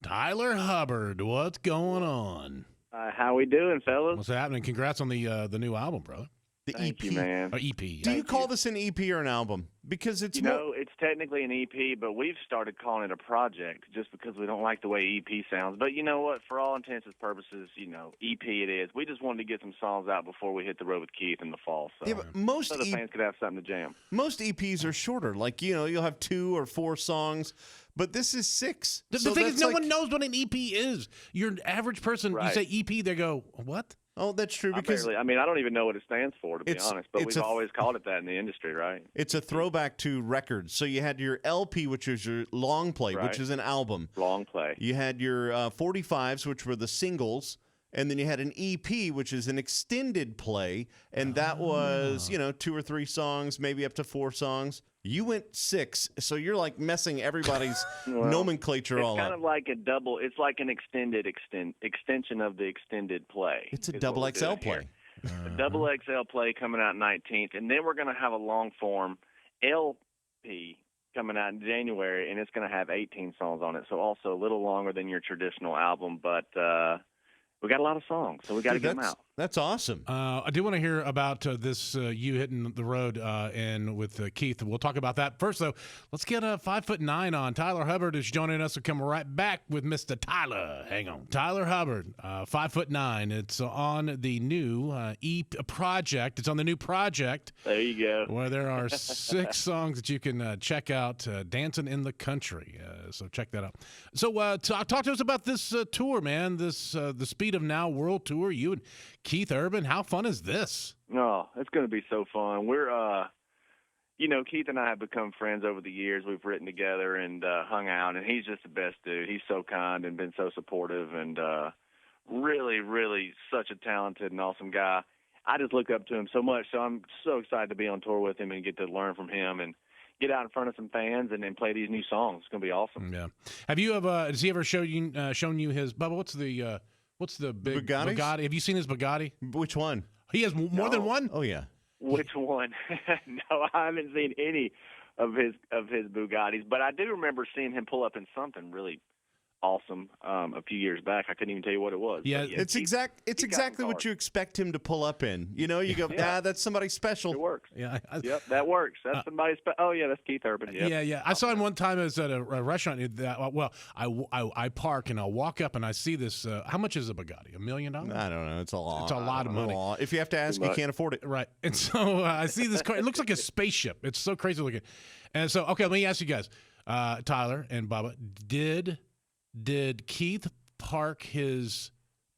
Tyler Hubbard, what's going on? How we doing, fellas? What's happening? Congrats on the new album, brother. The Thank EP. you, man. Or EP. Do you call this an EP or an album? Because it's It's technically an EP, but we've started calling it a project just because we don't like the way EP sounds. But you know what? For all intents and purposes, EP it is. We just wanted to get some songs out before we hit the road with Keith in the fall. So, Yeah, but most so the fans could have something to jam. most EPs are shorter. Like, you'll have 2 or 4 songs, but this is 6. The So thing is, that's no like- one knows what an EP is. Your average person, Right. you say EP, they go, what? Oh, that's true I because don't even know what it stands for, to be It's- honest. But it's we've a- always called it that in the industry, right? it's a throwback to records. So you had your LP, which is your long play, Right. which is an album. Long play. You had your 45s, which were the singles. And then you had an EP, which is an extended play, and that was, 2 or 3 songs, maybe up to 4 songs. You went 6, so you're like messing everybody's nomenclature all It's kind up. of like a double. It's like an extension of the extended play. It's a is what double we're XL doing here. play. A double XL play coming out 19th, and then we're going to have a long form LP coming out in January, and it's going to have 18 songs on it. So also a little longer than your traditional album, but we got a lot of songs, so we got to Dude, get them out. That's awesome. I do want to hear about this you hitting the road and with Keith. We'll talk about that first, though. Let's get a 5'9" on. Tyler Hubbard is joining us. We'll come right back with Mr. Tyler. Hang on, Tyler Hubbard, 5'9". It's on the new EP project. It's on the new project. There you go. Where there are 6 songs that you can check out, Dancing in the Country. So check that out. So talk to us about this tour, man, this the Speed of Now World Tour. You and Keith Urban, how fun is this? Oh, it's going to be so fun. We're, Keith and I have become friends over the years. We've written together and hung out, and he's just the best dude. He's so kind and been so supportive and really, really such a talented and awesome guy. I just look up to him so much, so I'm so excited to be on tour with him and get to learn from him and get out in front of some fans and then play these new songs. It's going to be awesome. Yeah. Have you has he ever shown you his Bubba? What's the big Bugattis? Bugatti? Have you seen his Bugatti? Which one? He has more than one. Oh, yeah. Which one? No, I haven't seen any of his Bugattis, but I do remember seeing him pull up in something really awesome a few years back. I couldn't even tell you what it was. Yeah, But It's exactly what you expect him to pull up in. You go, that's somebody special. It works. Yeah. Yep, that works. That's somebody's. Oh yeah, that's Keith Urban. Yep. Yeah. I saw him one time. I was at a restaurant. I park and I'll walk up and I see this. How much is a Bugatti? $1 million? I don't know. It's a lot. It's a lot of money. If you have to ask, you can't afford it. Right. And so I see this car. It looks like a spaceship. It's so crazy looking. And so, okay, let me ask you guys, Tyler and Bubba, did Keith park his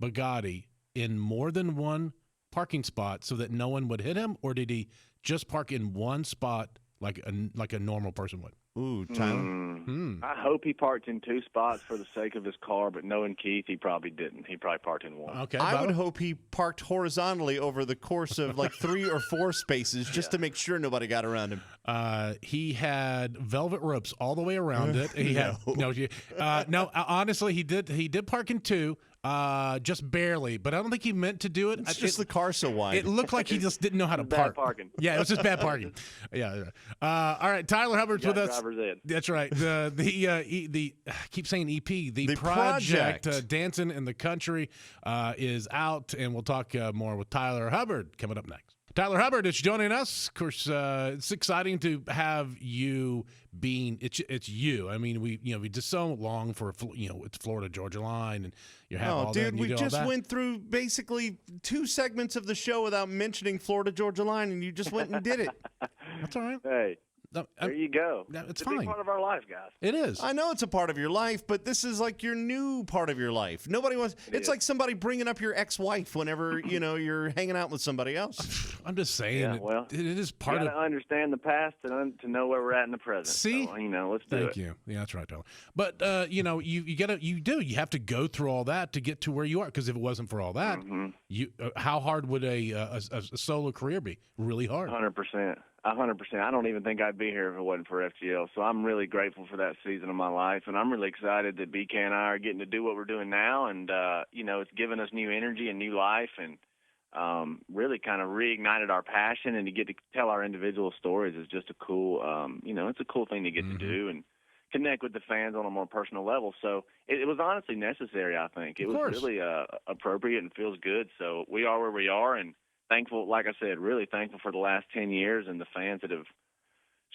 Bugatti in more than one parking spot so that no one would hit him, or did he just park in one spot like a normal person would? Ooh, Tyler. I hope he parked in 2 spots for the sake of his car, but knowing Keith, he probably didn't. He probably parked in 1. Okay, I would Bubba? hope he parked horizontally over the course of like 3 or 4 spaces just to make sure nobody got around him. He had velvet ropes all the way around it. He had no. Honestly, he did park in 2, just barely. But I don't think he meant to do it. It's just the car so wide. It looked like he just didn't know how to park. Bad parking. Yeah, it was just bad parking. Yeah. All right, Tyler Hubbard's with us. Driver's ed. That's right. The I keep saying EP. The project. Dancing in the Country is out, and we'll talk more with Tyler Hubbard coming up next. Tyler Hubbard is joining us. Of course, it's exciting to have you being. It's you. I mean, we just so long for it's Florida Georgia line, and you have all that. Dude, And you we do all just that. went through basically 2 segments of the show without mentioning Florida Georgia line, and you just went and did it. That's all right. Hey, No, there you go. it's a fine. big part of our life, guys. It is. I know it's a part of your life, but this is like your new part of your life. Nobody wants. It's like somebody bringing up your ex-wife whenever you're hanging out with somebody else. I'm just saying. Yeah, well, it is You part got of. to understand the past to know where we're at in the present. See? So, let's do Thank it. you. Yeah, that's right, Tyler. But you have to go through all that to get to where you are. Because if it wasn't for all that, how hard would a solo career be? Really hard. 100%. 100%. I don't even think I'd be here if it wasn't for FGL. So I'm really grateful for that season of my life, and I'm really excited that BK and I are getting to do what we're doing now, and it's given us new energy and new life, and really kind of reignited our passion. And to get to tell our individual stories is just a cool, it's a cool thing to get to do, and connect with the fans on a more personal level. So it was honestly necessary, I think. It was really appropriate and feels good. So we are where we are, and thankful, like I said, really thankful for the last 10 years and the fans that have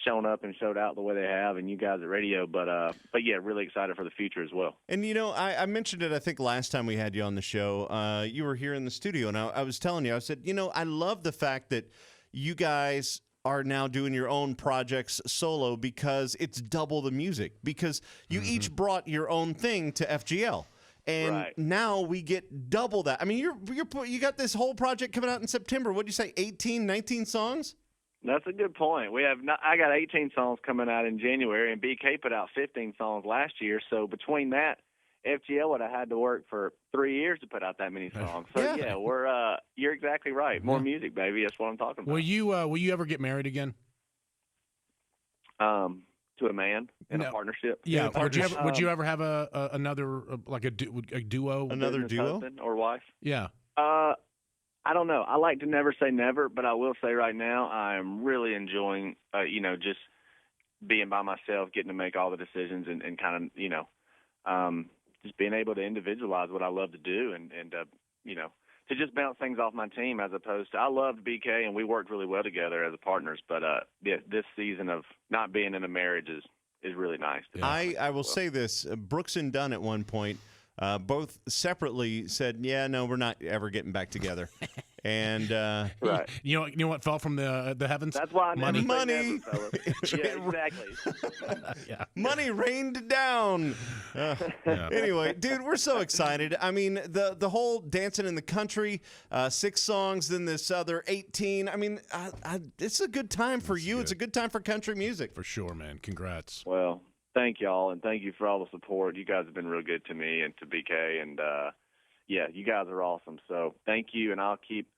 shown up and showed out the way they have, and you guys at radio. But yeah, really excited for the future as well. And, I mentioned it, I think, last time we had you on the show. You were here in the studio, and I was telling you, I said, I love the fact that you guys are now doing your own projects solo because it's double the music, because you each brought your own thing to FGL. And now we get double that. I mean, you got this whole project coming out in September. What'd you say, 18, 19 songs? That's a good point. I got 18 songs coming out in January, and BK put out 15 songs last year. So between that, FGL would have had to work for 3 years to put out that many songs. So yeah, you're exactly right. More music, baby. That's what I'm talking about. Will you ever get married again? To a man in a partnership. Yeah. Would you ever have another duo? Another duo? Husband or wife? Yeah. I don't know. I like to never say never, but I will say right now I am really enjoying, just being by myself, getting to make all the decisions and kind of, just being able to individualize what I love to do and to just bounce things off my team as opposed to, I loved BK and we worked really well together as partners, but this season of not being in a marriage is really nice. I will say this, Brooks and Dunn at one point, both separately said, yeah, no, we're not ever getting back together. And right. You know what fell from the heavens? That's why I money. Never, fellas. Yeah, exactly. Yeah. Money rained down. Anyway, dude, we're so excited. I mean, the whole Dancing in the Country, 6 songs, then this other 18. I mean, it's a good time for you. Good. It's a good time for country music. For sure, man. Congrats. Well, thank y'all, and thank you for all the support. You guys have been real good to me and to BK, and yeah, you guys are awesome. So thank you, and I'll keep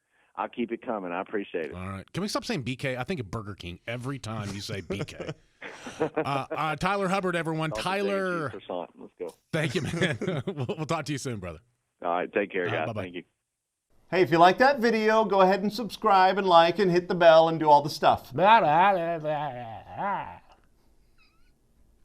it coming. I appreciate it. All right. Can we stop saying BK? I think of Burger King every time you say BK. Tyler Hubbard, everyone. Tyler. Let's go. Thank you, man. We'll talk to you soon, brother. All right. Take care, guys. Bye-bye. Thank you. Hey, if you like that video, go ahead and subscribe and like and hit the bell and do all the stuff.